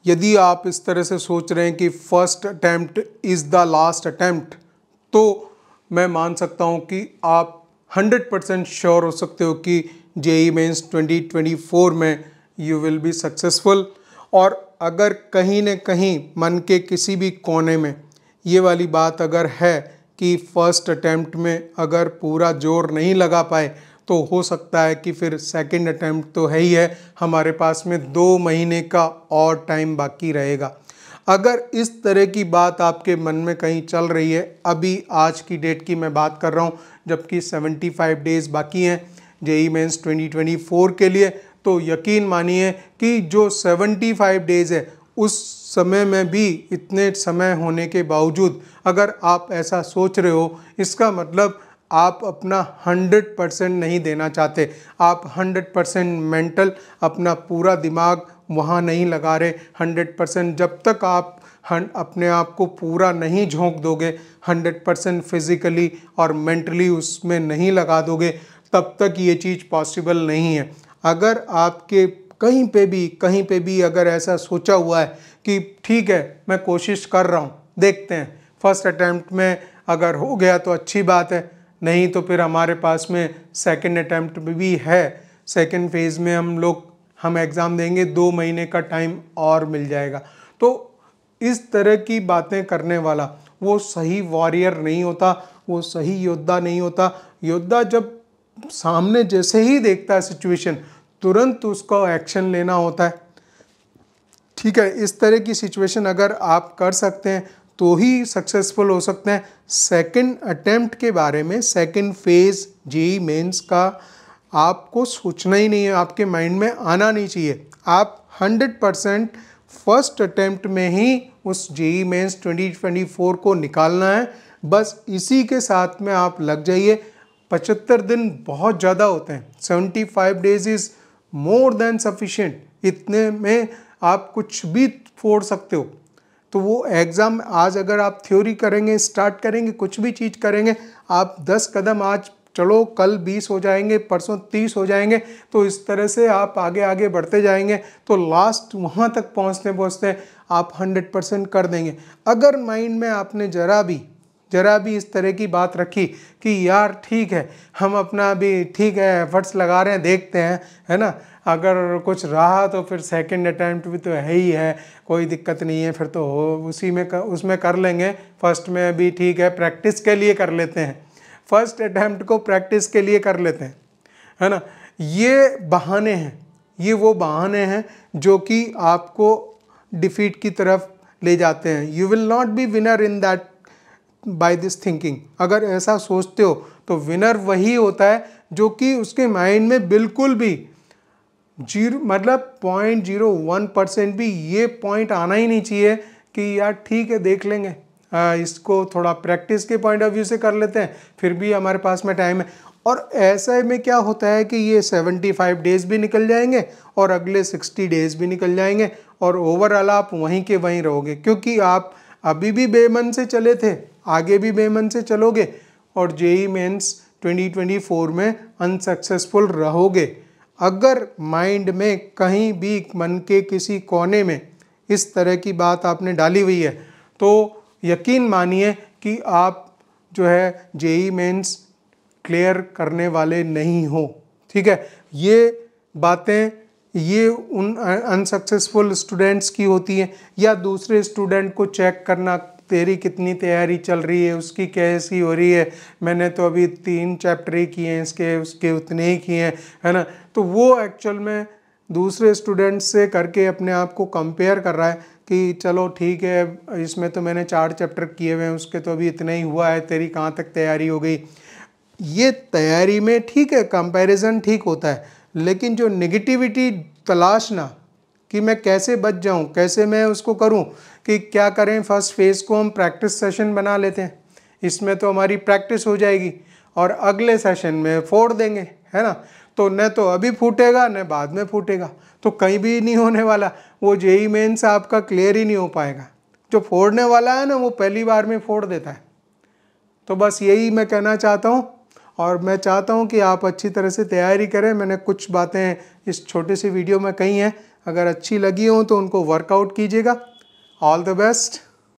यदि आप इस तरह से सोच रहे हैं कि first attempt is the last attempt, तो मैं मान सकता हूं कि आप 100% श्योर हो सकते हो कि जेईई मेंस 2024 में यू विल बी सक्सेसफुल। और अगर कहीं न कहीं मन के किसी भी कोने में ये वाली बात अगर है कि फर्स्ट अटैम्प्ट में अगर पूरा जोर नहीं लगा पाए, तो हो सकता है कि फिर सेकंड अटैम्प्ट तो है ही है, हमारे पास में 2 महीने का और टाइम बाकी रहेगा। अगर इस तरह की बात आपके मन में कहीं चल रही है, अभी आज की डेट की मैं बात कर रहा हूँ, जबकि 75 डेज़ बाकी हैं जेईई मेंस 2024 के लिए, तो यकीन मानिए कि जो 75 डेज़ है उस समय में भी इतने समय होने के बावजूद अगर आप ऐसा सोच रहे हो, इसका मतलब आप अपना 100% नहीं देना चाहते। आप 100% मेंटल अपना पूरा दिमाग वहाँ नहीं लगा रहे। 100% जब तक आप अपने आप को पूरा नहीं झोंक दोगे, 100% फिजिकली और मेंटली उसमें नहीं लगा दोगे, तब तक ये चीज़ पॉसिबल नहीं है। अगर आपके कहीं पे भी अगर ऐसा सोचा हुआ है कि ठीक है मैं कोशिश कर रहा हूँ, देखते हैं, फर्स्ट अटैम्प्ट में अगर हो गया तो अच्छी बात है, नहीं तो फिर हमारे पास में सेकंड अटैम्प्ट भी है। सेकंड फेज़ में हम एग्ज़ाम देंगे, 2 महीने का टाइम और मिल जाएगा। तो इस तरह की बातें करने वाला वो सही वॉरियर नहीं होता, वो सही योद्धा नहीं होता। योद्धा जब सामने जैसे ही देखता है सिचुएशन, तुरंत उसको एक्शन लेना होता है। ठीक है, इस तरह की सिचुएशन अगर आप कर सकते हैं तो ही सक्सेसफुल हो सकते हैं। सेकंड अटेम्प्ट के बारे में, सेकंड फेज़ जेईई मेंस का आपको सोचना ही नहीं है, आपके माइंड में आना नहीं चाहिए। आप 100% फर्स्ट अटेम्प्ट में ही उस जेईई मेंस 2024 को निकालना है। बस इसी के साथ में आप लग जाइए। 75 दिन बहुत ज़्यादा होते हैं, 75 days is more than sufficient. इतने में आप कुछ भी फोड़ सकते हो। तो वो एग्ज़ाम आज अगर आप थ्योरी करेंगे, स्टार्ट करेंगे, कुछ भी चीज़ करेंगे, आप 10 कदम आज चलो, कल 20 हो जाएंगे, परसों 30 हो जाएंगे, तो इस तरह से आप आगे आगे बढ़ते जाएंगे, तो लास्ट वहाँ तक पहुँचते आप 100% कर देंगे। अगर माइंड में आपने जरा भी इस तरह की बात रखी कि यार ठीक है, हम अपना भी ठीक है एफर्ट्स लगा रहे हैं, देखते हैं, है ना, अगर कुछ रहा तो फिर सेकंड अटैम्प्ट भी तो है ही है, कोई दिक्कत नहीं है, फिर तो उसमें कर लेंगे। फर्स्ट में भी ठीक है, प्रैक्टिस के लिए कर लेते हैं, फर्स्ट अटैम्प्ट को प्रैक्टिस के लिए कर लेते हैं, है ना। ये बहाने हैं, ये वो बहाने हैं जो कि आपको डिफीट की तरफ ले जाते हैं। You will not be winner in that by this thinking. अगर ऐसा सोचते हो तो विनर वही होता है जो कि उसके माइंड में बिल्कुल भी 0.01% भी ये पॉइंट आना ही नहीं चाहिए कि यार ठीक है देख लेंगे, इसको थोड़ा प्रैक्टिस के पॉइंट ऑफ व्यू से कर लेते हैं, फिर भी हमारे पास में टाइम है। और ऐसे में क्या होता है कि ये 75 डेज़ भी निकल जाएंगे और अगले 60 डेज़ भी निकल जाएंगे, और ओवरऑल आप वहीं के वहीं रहोगे, क्योंकि आप अभी भी बेमन से चले थे, आगे भी बेमन से चलोगे और जेईई मेंस 2024 में अनसक्सेसफुल रहोगे। अगर माइंड में कहीं भी मन के किसी कोने में इस तरह की बात आपने डाली हुई है, तो यकीन मानिए कि आप जो है जेईई मेंस क्लियर करने वाले नहीं हो। ठीक है, ये बातें ये उन अनसक्सेसफुल स्टूडेंट्स की होती हैं, या दूसरे स्टूडेंट को चेक करना, तेरी कितनी तैयारी चल रही है, उसकी कैसी हो रही है, मैंने तो अभी 3 चैप्टर ही किए हैं, इसके उसके उतने ही किए हैं, है ना। तो वो एक्चुअल में दूसरे स्टूडेंट्स से करके अपने आप को कंपेयर कर रहा है कि चलो ठीक है, इसमें तो मैंने 4 चैप्टर किए हुए हैं, उसके तो अभी इतना ही हुआ है, तेरी कहाँ तक तैयारी हो गई। ये तैयारी में ठीक है, कंपैरिजन ठीक होता है, लेकिन जो नेगेटिविटी तलाशना कि मैं कैसे बच जाऊं, कैसे मैं उसको करूं, कि क्या करें, फर्स्ट फेज़ को हम प्रैक्टिस सेशन बना लेते हैं, इसमें तो हमारी प्रैक्टिस हो जाएगी और अगले सेशन में फोड़ देंगे, है ना। तो न तो अभी फूटेगा न बाद में फूटेगा, तो कहीं भी नहीं होने वाला, वो जेईई मेंस आपका क्लियर ही नहीं हो पाएगा। जो फोड़ने वाला है ना, वो पहली बार में फोड़ देता है। तो बस यही मैं कहना चाहता हूँ, और मैं चाहता हूँ कि आप अच्छी तरह से तैयारी करें। मैंने कुछ बातें इस छोटे सी वीडियो में कही हैं, अगर अच्छी लगी हो तो उनको वर्कआउट कीजिएगा। All the best.